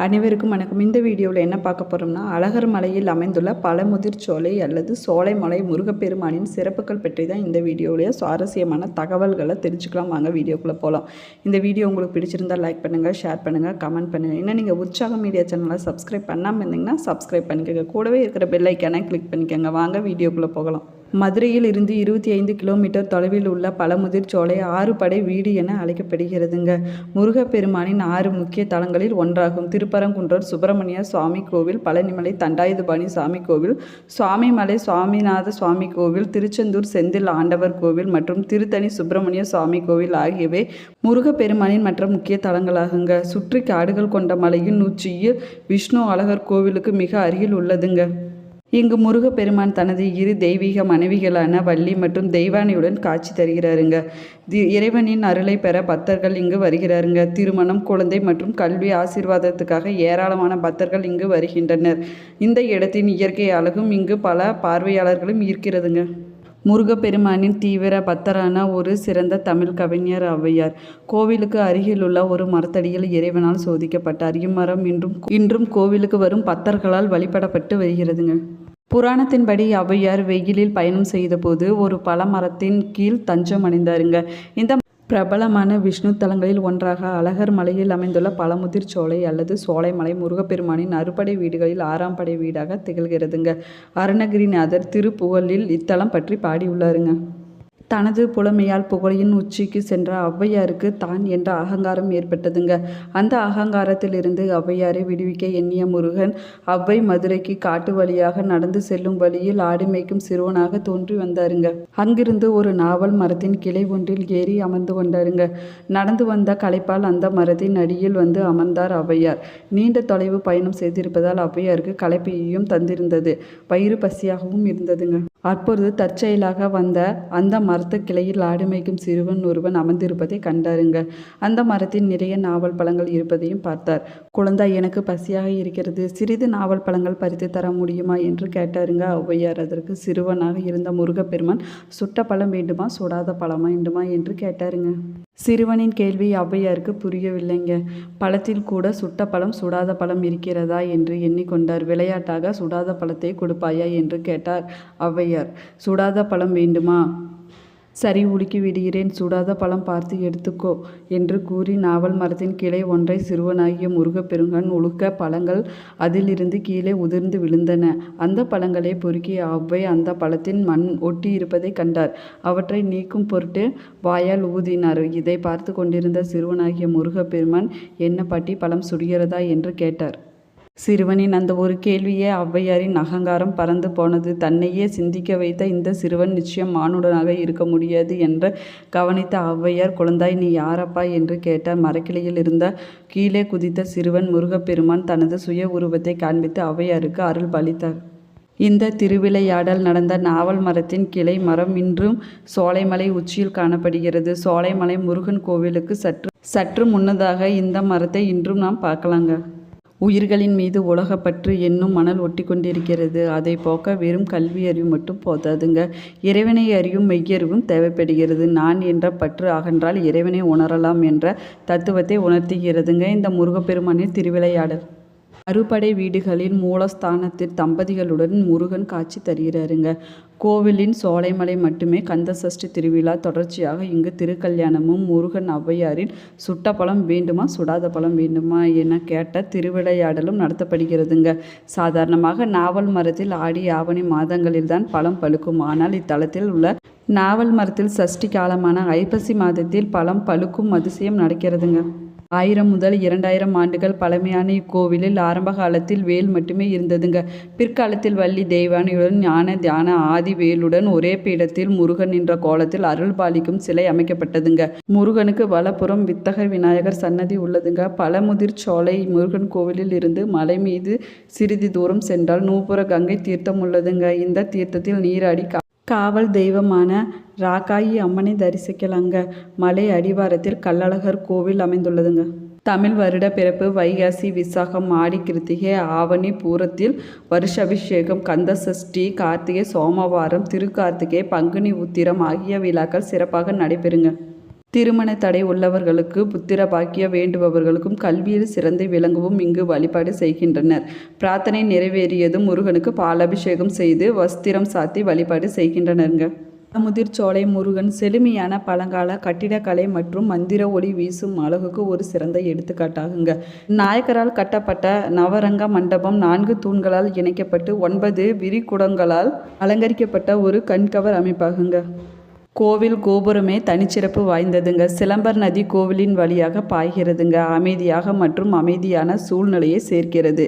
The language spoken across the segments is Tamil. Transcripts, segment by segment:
அனைவருக்கும் வணக்கம். இந்த வீடியோவில் என்ன பார்க்க போகிறோம்னா, அழகர் மலையில் அமைந்துள்ள பழமுதிர் சோலை அல்லது சோலைமலை முருகப்பெருமானின் சிறப்புகள் பற்றி தான் இந்த வீடியோவிலேயே சுவாரஸ்யமான தகவல்களை தெரிஞ்சுக்கலாம். வாங்க வீடியோக்குள்ளே போகலாம். இந்த வீடியோ உங்களுக்கு பிடிச்சிருந்தால் லைக் பண்ணுங்கள், ஷேர் பண்ணுங்கள், கமெண்ட் பண்ணுங்கள். இன்னும் நீங்கள் உற்சாகம் மீடியா சேனலை சப்ஸ்கிரைப் பண்ணாமல் இருந்தீங்கன்னா சப்ஸ்கிரைப் பண்ணிக்கோங்க. கூடவே இருக்கிற பெல் ஐக்கானை கிளிக் பண்ணிக்கோங்க. வாங்க வீடியோக்குள்ளே போகலாம். மதுரையில் இருந்து 25 கிலோமீட்டர் தொலைவில் உள்ள பழமுதிர் சோலை 6 படை வீடு என அழைக்கப்படுகிறதுங்க. முருகப்பெருமானின் 6 முக்கிய தலங்களில் ஒன்றாகும். திருப்பரங்குன்றம் சுப்பிரமணிய சுவாமி கோவில், பழனிமலை தண்டாயுதபாணி சாமி கோவில், சுவாமிமலை சுவாமிநாத சுவாமி கோவில், திருச்செந்தூர் செந்தில் ஆண்டவர் கோவில் மற்றும் திருத்தணி சுப்பிரமணிய சுவாமி கோவில் ஆகியவை முருகப்பெருமானின் மற்ற முக்கிய தலங்களாகுங்க. சுற்றி காடுகள் கொண்ட மலையின் உச்சியில் விஷ்ணு அழகர் கோவிலுக்கு மிக அருகில் உள்ளதுங்க. இங்கு முருகப்பெருமான் தனது 2 தெய்வீக மனைவிகளான வள்ளி மற்றும் தெய்வானையுடன் காட்சி தருகிறாருங்க. இறைவனின் அருளை பெற பக்தர்கள் இங்கு வருகிறாருங்க. திருமணம், குழந்தை மற்றும் கல்வி ஆசீர்வாதத்துக்காக ஏராளமான பக்தர்கள் இங்கு வருகின்றனர். இந்த இடத்தின் இயற்கை அழகும் இங்கு பல பார்வையாளர்களும் ஈர்க்கிறதுங்க. முருகப்பெருமானின் தீவிர பக்தரான ஒரு சிறந்த தமிழ் கவிஞர் ஔவையார். கோவிலுக்கு அருகிலுள்ள ஒரு மரத்தடியில் இறைவனால் சோதிக்கப்பட்டார். இம்மரம் இன்றும் கோவிலுக்கு வரும் பக்தர்களால் வழிபடப்பட்டு வருகிறதுங்க. புராணத்தின்படி ஔவையார் வெயிலில் பயணம் செய்த போது ஒரு பழமரத்தின் கீழ் தஞ்சம் அடைந்தாருங்க. இந்த பிரபலமான விஷ்ணு தலங்களில் ஒன்றாக அழகர் மலையில் அமைந்துள்ள பழமுதிர் சோலை அல்லது சோலைமலை முருகப்பெருமானின் அறுபடை வீடுகளில் 6ஆம் படை வீடாக திகழ்கிறதுங்க. அருணகிரிநாதர் திருப்புகழில் இத்தலம் பற்றி பாடியுள்ளாருங்க. தனது புலமையால் புகழின் உச்சிக்கு சென்ற ஔவையாருக்கு தான் என்ற அகங்காரம் ஏற்பட்டதுங்க. அந்த அகங்காரத்திலிருந்து ஔவையாரை விடுவிக்க எண்ணிய முருகன் ஔவை மதுரைக்கு காட்டு வழியாக நடந்து செல்லும் வழியில் ஆடு மேய்க்கும் சிறுவனாக தோன்றி வந்தாருங்க. அங்கிருந்து ஒரு நாவல் மரத்தின் கிளை ஒன்றில் ஏறி அமர்ந்து கொண்டாருங்க. நடந்து வந்த களைப்பால் அந்த மரத்தின் அடியில் வந்து அமர்ந்தார் ஔவையார். நீண்ட தொலைவு பயணம் செய்திருப்பதால் ஔவையாருக்கு களைப்பையும் தந்திருந்தது. வயிறு பசியாகவும் இருந்ததுங்க. அப்பொழுது தற்செயலாக வந்த அந்த மரத்து கிளையில் ஆடு மேய்க்கும் சிறுவன் ஒருவன் அமர்ந்திருப்பதை கண்டாருங்க. அந்த மரத்தில் நிறைய நாவல் பழங்கள் இருப்பதையும் பார்த்தார். குழந்தாய், எனக்கு பசியாக இருக்கிறது, சிறிது நாவல் பழங்கள் பறித்து தர முடியுமா என்று கேட்டாருங்க ஔவையார். அதற்கு சிறுவனாக இருந்த முருகப்பெருமான், சுட்ட பழம் வேண்டுமா, சுடாத பழம் வேண்டுமா என்று கேட்டாருங்க. சிறுவனின் கேள்வி ஔவையாருக்கு புரியவில்லைங்க. பழத்தில் கூட சுட்ட பழம் சுடாத பழம் இருக்கிறதா என்று எண்ணிக்கொண்டார். விளையாட்டாக, சுடாத பழத்தை கொடுப்பாயா என்று கேட்டார் ஔவையார். சுடாத பழம் வேண்டுமா? சரி, உலுக்கி விடுகிறேன், சுடாத பழம் பார்த்து எடுத்துக்கோ என்று கூறி நாவல் மரத்தின் கிளை ஒன்றை சிறுவனாகிய முருகப்பெருமான் உலுக்க பழங்கள் அதிலிருந்து கீழே உதிர்ந்து விழுந்தன. அந்த பழங்களை பொறுக்கிய ஔவை அந்த பழத்தின் மண் ஒட்டி இருப்பதை கண்டார். அவற்றை நீக்கும் பொருட்டு வாயால் ஊதினார். இதை பார்த்து கொண்டிருந்த சிறுவனாகிய முருகப்பெருமான், என்ன பாட்டி, பழம் சுடுகிறதா என்று கேட்டார். சிறுவனின் அந்த ஒரு கேள்வியே ஔவையாரின் அகங்காரம் பறந்து போனது. தன்னையே சிந்திக்க வைத்த இந்த சிறுவன் நிச்சயம் மானுடனாக இருக்க முடியாது என்று கவனித்த ஔவையார், குழந்தாய், நீ யாரப்பா என்று கேட்டார். மரக்கிளையில் இருந்த கீழே குதித்த சிறுவன் முருகப்பெருமான் தனது சுய உருவத்தை காண்பித்து ௌவையாருக்கு அருள் பாலித்தார். இந்த திருவிளையாடல் நடந்த நாவல் மரத்தின் கிளை மரம் இன்றும் சோலைமலை உச்சியில் காணப்படுகிறது. சோலைமலை முருகன் கோவிலுக்கு சற்று முன்னதாக இந்த மரத்தை இன்றும் நாம் பார்க்கலாங்க. உயிர்களின் மீது உலகப்பற்று என்னும் மணல் ஒட்டி கொண்டிருக்கிறது. அதை போக்க வெறும் கல்வி அறிவு மட்டும் போதாதுங்க. இறைவனை அறியும் மெய்யறிவும் தேவைப்படுகிறது. நான் என்ற பற்று அகன்றால் இறைவனை உணரலாம் என்ற தத்துவத்தை உணர்த்துகிறதுங்க இந்த முருகப்பெருமானின் திருவிளையாடல். அறுபடை வீடுகளின் மூலஸ்தானத்தில் தம்பதிகளுடன் முருகன் காட்சி தருகிறாருங்க. கோவிலின் சோலைமலை மட்டுமே கந்த சஷ்டி திருவிழா தொடர்ச்சியாக இங்கு திருக்கல்யாணமும் முருகன் ஔவையாரின் சுட்ட பழம் வேண்டுமா, சுடாத பழம் வேண்டுமா என கேட்ட திருவிளையாடலும் நடத்தப்படுகிறதுங்க. சாதாரணமாக நாவல் மரத்தில் ஆடி ஆவணி மாதங்களில்தான் பழம் பழுக்கும். ஆனால் இத்தலத்தில் உள்ள நாவல் மரத்தில் சஷ்டி காலமான ஐப்பசி மாதத்தில் பழம் பழுக்கும் அதிசயம் நடக்கிறதுங்க. 1000 முதல் 2000 ஆண்டுகள் பழமையான இக்கோவிலில் ஆரம்ப காலத்தில் வேல் மட்டுமே இருந்ததுங்க. பிற்காலத்தில் வள்ளி தெய்வானையுடன் ஞான தியான ஆதி வேலுடன் ஒரே பீடத்தில் முருகன் என்ற கோலத்தில் அருள் பாலிக்கும் சிலை அமைக்கப்பட்டதுங்க. முருகனுக்கு வலப்புறம் வித்தக விநாயகர் சன்னதி உள்ளதுங்க. பழமுதிர் சோலை முருகன் கோவிலில் இருந்து மலை மீது சிறிது தூரம் சென்றால் நூபுர கங்கை தீர்த்தம் உள்ளதுங்க. இந்த தீர்த்தத்தில் நீராடி காவல் தெய்வமான ராக்காயி அம்மனை தரிசிக்கலாங்க. மலை அடிவாரத்தில் கள்ளழகர் கோவில் அமைந்துள்ளதுங்க. தமிழ் வருட பிறப்பு வைகாசி, விசாகம், ஆடி கிருத்திகை, ஆவணி பூரத்தில் வருஷாபிஷேகம், கந்த சஷ்டி, கார்த்திகை சோமவாரம், திருக்கார்த்திகை, பங்குனி உத்திரம் ஆகிய விழாக்கள் சிறப்பாக நடைபெறுங்க. திருமண தடை உள்ளவர்களுக்கு புத்திர பாக்கிய வேண்டுபவர்களுக்கும் கல்வியில் சிறந்து விளங்கவும் இங்கு வழிபாடு செய்கின்றனர். பிரார்த்தனை நிறைவேறியதும் முருகனுக்கு பாலாபிஷேகம் செய்து வஸ்திரம் சாத்தி வழிபாடு செய்கின்றனருங்க. பழமுதிர்சோலை முருகன் செழுமையான பழங்கால கட்டிடக்கலை மற்றும் மந்திர ஒளி வீசும் அழகுக்கு ஒரு சிறந்த எடுத்துக்காட்டாகுங்க. நாயக்கரால் கட்டப்பட்ட நவரங்க மண்டபம் 4 தூண்களால் இணைக்கப்பட்டு 9 விரிகுடங்களால் அலங்கரிக்கப்பட்ட ஒரு கண்கவர் அமைப்பாகுங்க. கோவில் கோபுரமே தனிச்சிறப்பு வாய்ந்ததுங்க. சிலம்பர் நதி கோவிலின் வழியாக பாய்கிறதுங்க. அமைதியாக மற்றும் அமைதியான சூழ்நிலையை சேர்க்கிறது.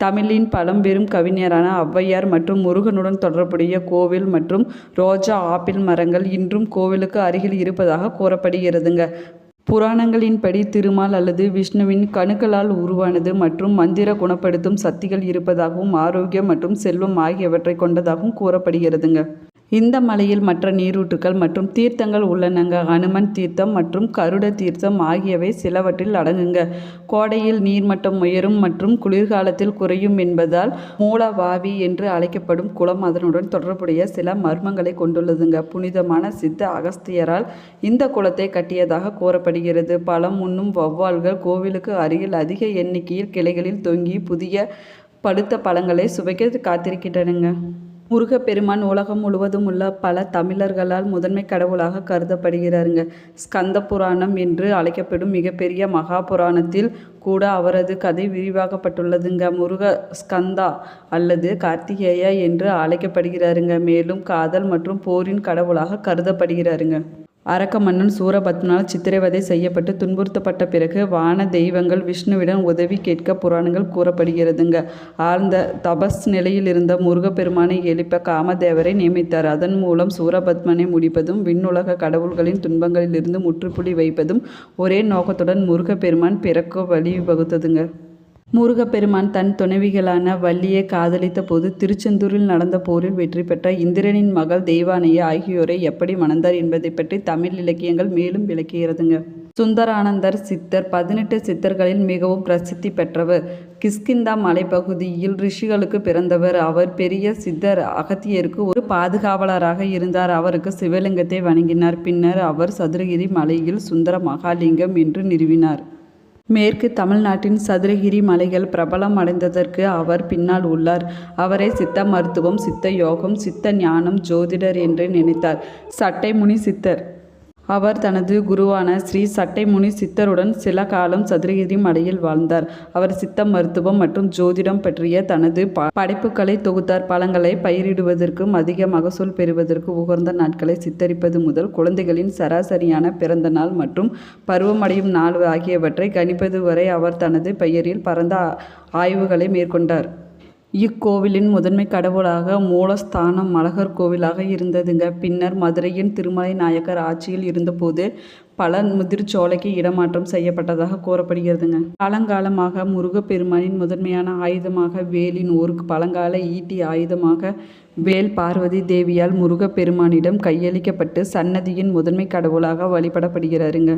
தமிழின் பழம்பெரும் கவிஞரான ஔவையார் மற்றும் முருகனுடன் தொடர்புடைய கோவில் மற்றும் ரோஜா ஆப்பிள் மரங்கள் இன்றும் கோவிலுக்கு அருகில் இருப்பதாக கூறப்படுகிறதுங்க. புராணங்களின்படி திருமால் அல்லது விஷ்ணுவின் கணுக்களால் உருவானது மற்றும் மந்திர குணப்படுத்தும் சக்திகள் இருப்பதாகவும் ஆரோக்கியம் மற்றும் செல்வம் ஆகியவற்றை கொண்டதாகவும் கூறப்படுகிறதுங்க. இந்த மலையில் மற்ற நீரூற்றுக்கள் மற்றும் தீர்த்தங்கள் உள்ளனங்க. அனுமன் தீர்த்தம் மற்றும் கருட தீர்த்தம் ஆகியவை சிலவற்றில் அடங்குங்க. கோடையில் நீர்மட்டம் உயரும் மற்றும் குளிர்காலத்தில் குறையும் என்பதால் மூலவாவி என்று அழைக்கப்படும் குளம் அதனுடன் தொடர்புடைய சில மர்மங்களை கொண்டுள்ளதுங்க. புனிதமான சித்த அகஸ்தியரால் இந்த குளத்தை கட்டியதாக கூறப்படுகிறது. பழம் உண்ணும் வௌவால்கள் கோவிலுக்கு அருகில் அதிக எண்ணிக்கையில் கிளைகளில் தொங்கி புதிய பழுத்த பழங்களை சுவைக்க காத்திருக்கின்றனங்க. முருகப்பெருமான் உலகம் முழுவதும் உள்ள பல தமிழர்களால் முதன்மை கடவுளாக கருதப்படுகிறாருங்க. ஸ்கந்த புராணம் என்று அழைக்கப்படும் மிகப்பெரிய மகாபுராணத்தில் கூட அவரது கதை விரிவாக்கப்பட்டுள்ளதுங்க. முருக ஸ்கந்தா அல்லது கார்த்திகேயா என்று அழைக்கப்படுகிறாருங்க. மேலும் காதல் மற்றும் போரின் கடவுளாக கருதப்படுகிறாருங்க. அரக்க மன்னன் சூரபத்மனால் சித்திரவதை செய்யப்பட்டு துன்புறுத்தப்பட்ட பிறகு வான தெய்வங்கள் விஷ்ணுவிடம் உதவி கேட்க புராணங்கள் கூறப்படுகிறதுங்க. ஆழ்ந்த தபஸ் நிலையில் இருந்த முருகப்பெருமானை எழுப்ப காமதேவரை நியமித்தார். அதன் மூலம் சூரபத்மனை முடிப்பதும் விண்ணுலக கடவுள்களின் துன்பங்களிலிருந்து முற்றுப்புள்ளி வைப்பதும் ஒரே நோக்கத்துடன் முருகப்பெருமான் பிறக்க வழிவகுத்ததுங்க. முருகப்பெருமான் தன் துணைவிகளான வள்ளியை காதலித்த போது திருச்செந்தூரில் நடந்த போரில் வெற்றி பெற்ற இந்திரனின் மகள் தெய்வானையை ஆகியோரை எப்படி மணந்தார் என்பதை பற்றி தமிழ் இலக்கியங்கள் மேலும் விளக்குகிறதுங்க. சுந்தரானந்தர் சித்தர் 18 சித்தர்களில் மிகவும் பிரசித்தி பெற்றவர். கிஷ்கிந்தா மலைப்பகுதியில் ரிஷிகளுக்கு பிறந்தவர். அவர் பெரிய சித்தர் அகத்தியருக்கு ஒரு பாதுகாவலராக இருந்தார். அவருக்கு சிவலிங்கத்தை வணங்கினார். பின்னர் அவர் சதுரகிரி மலையில் சுந்தர மகாலிங்கம் என்று நிறுவினார். மேற்கு தமிழ்நாட்டின் சதுரகிரி மலைகள் பிரபலம் அடைந்ததற்கு அவர் பின்னால் உள்ளார். அவரை சித்த மருத்துவம், சித்த யோகம், சித்த ஞானம், ஜோதிடர் என்று நினைத்தார். சட்டைமுனி சித்தர் அவர் தனது குருவான ஸ்ரீ சட்டைமுனி சித்தருடன் சில காலம் சதுரகிரி மலையில் வாழ்ந்தார். அவர் சித்த மருத்துவம் மற்றும் ஜோதிடம் பற்றிய தனது படைப்புகளை தொகுத்தார். பழங்களை பயிரிடுவதற்கும் அதிக மகசூல் பெறுவதற்கு உகந்த நாட்களை சித்தரிப்பது முதல் குழந்தைகளின் சராசரியான பிறந்த நாள் மற்றும் பருவமடையும் நாள் ஆகியவற்றை கணிப்பது வரை அவர் தனது பெயரில் பரந்த ஆய்வுகளை மேற்கொண்டார். இக்கோவிலின் முதன்மை கடவுளாக மூலஸ்தானம் அழகர் கோவிலாக இருந்ததுங்க. பின்னர் மதுரையின் திருமலை நாயக்கர் ஆட்சியில் இருந்தபோது பழமுதிர்சோலைக்கு இடமாற்றம் செய்யப்பட்டதாக கூறப்படுகிறதுங்க. பழங்காலமாக முருகப்பெருமானின் முதன்மையான ஆயுதமாக வேலின் ஒரு பழங்கால ஈட்டி ஆயுதமாக வேல் பார்வதி தேவியால் முருகப்பெருமானிடம் கையளிக்கப்பட்டு சன்னதியின் முதன்மை கடவுளாக வழிபடப்படுகிறாருங்க.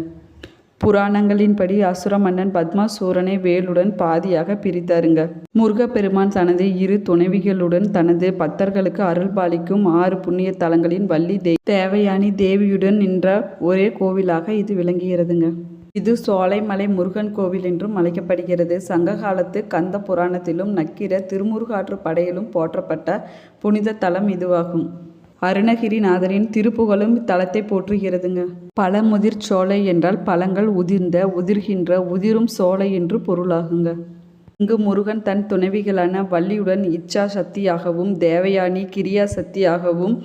புராணங்களின்படி அசுர மன்னன் பத்மாசூரனை வேலுடன் பாதியாக பிரித்தாருங்க. முருகப்பெருமான் தனது 2 துணைவிகளுடன் தனது பக்தர்களுக்கு அருள் பாலிக்கும் 6 புண்ணிய தலங்களின் வள்ளி தேவயானி தேவியுடன் நின்ற ஒரே கோவிலாக இது விளங்குகிறதுங்க. இது சோலைமலை முருகன் கோவில் என்றும் அழைக்கப்படுகிறது. சங்க காலத்து கந்த புராணத்திலும் நக்கீர திருமுருகாற்று படையிலும் போற்றப்பட்ட புனித தலம் இதுவாகும். அருணகிரிநாதரின் திருப்புகழும் தலத்தை போற்றுகிறதுங்க. பழமுதிர் சோலை என்றால் பழங்கள் உதிர்கின்ற உதிரும் சோலை என்று பொருளாகுங்க. இங்கு முருகன் தன் துணைவிகளான வள்ளியுடன் இச்சா சக்தியாகவும் தேவயானி கிரியா சக்தியாகவும்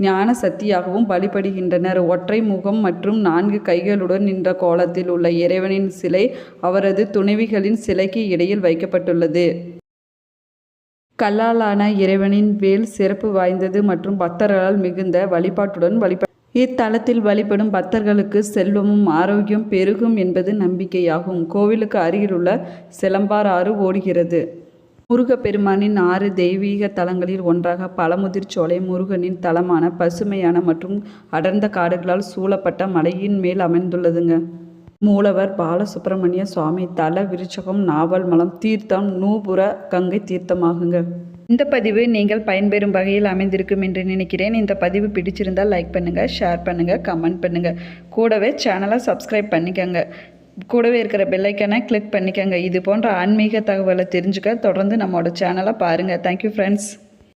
ஞான சக்தியாகவும் வழிபடுகின்றனர். ஒற்றை முகம் மற்றும் 4 கைகளுடன் நின்ற கோலத்தில் உள்ள இறைவனின் சிலை அவரது துணைவிகளின் சிலைக்கு இடையில் வைக்கப்பட்டுள்ளது. கல்லாலான இறைவனின் வேல் சிறப்பு வாய்ந்தது மற்றும் பக்தர்களால் மிகுந்த வழிபாட்டுடன் இத்தலத்தில் வழிபடும் பக்தர்களுக்கு செல்வமும் ஆரோக்கியம் பெருகும் என்பது நம்பிக்கையாகும். கோவிலுக்கு அருகிலுள்ள சிலம்பார் ஆறு ஓடுகிறது. முருகப்பெருமானின் 6 தெய்வீக தலங்களில் ஒன்றாக பழமுதிர்சோலை முருகனின் தலமான பசுமையான மற்றும் அடர்ந்த காடுகளால் சூழப்பட்ட மலையின் மேல் அமைந்துள்ளதுங்க. மூலவர் பாலசுப்பிரமணிய சுவாமி தல விருட்சகம் நாவல் மலம் தீர்த்தம் நூபுர கங்கை தீர்த்தமாகுங்க. இந்த பதிவு நீங்கள் பயன்பெறும் வகையில் அமைந்திருக்கும் என்று நினைக்கிறேன். இந்த பதிவு பிடிச்சிருந்தால் லைக் பண்ணுங்கள், ஷேர் பண்ணுங்கள், கமெண்ட் பண்ணுங்கள். கூடவே சேனலை சப்ஸ்கிரைப் பண்ணிக்கோங்க. கூடவே இருக்கிற பெல்லைக்கானை கிளிக் பண்ணிக்கோங்க. இது போன்ற ஆன்மீக தகவலை தெரிஞ்சுக்க தொடர்ந்து நம்மளோட சேனலை பாருங்கள். Thank you friends.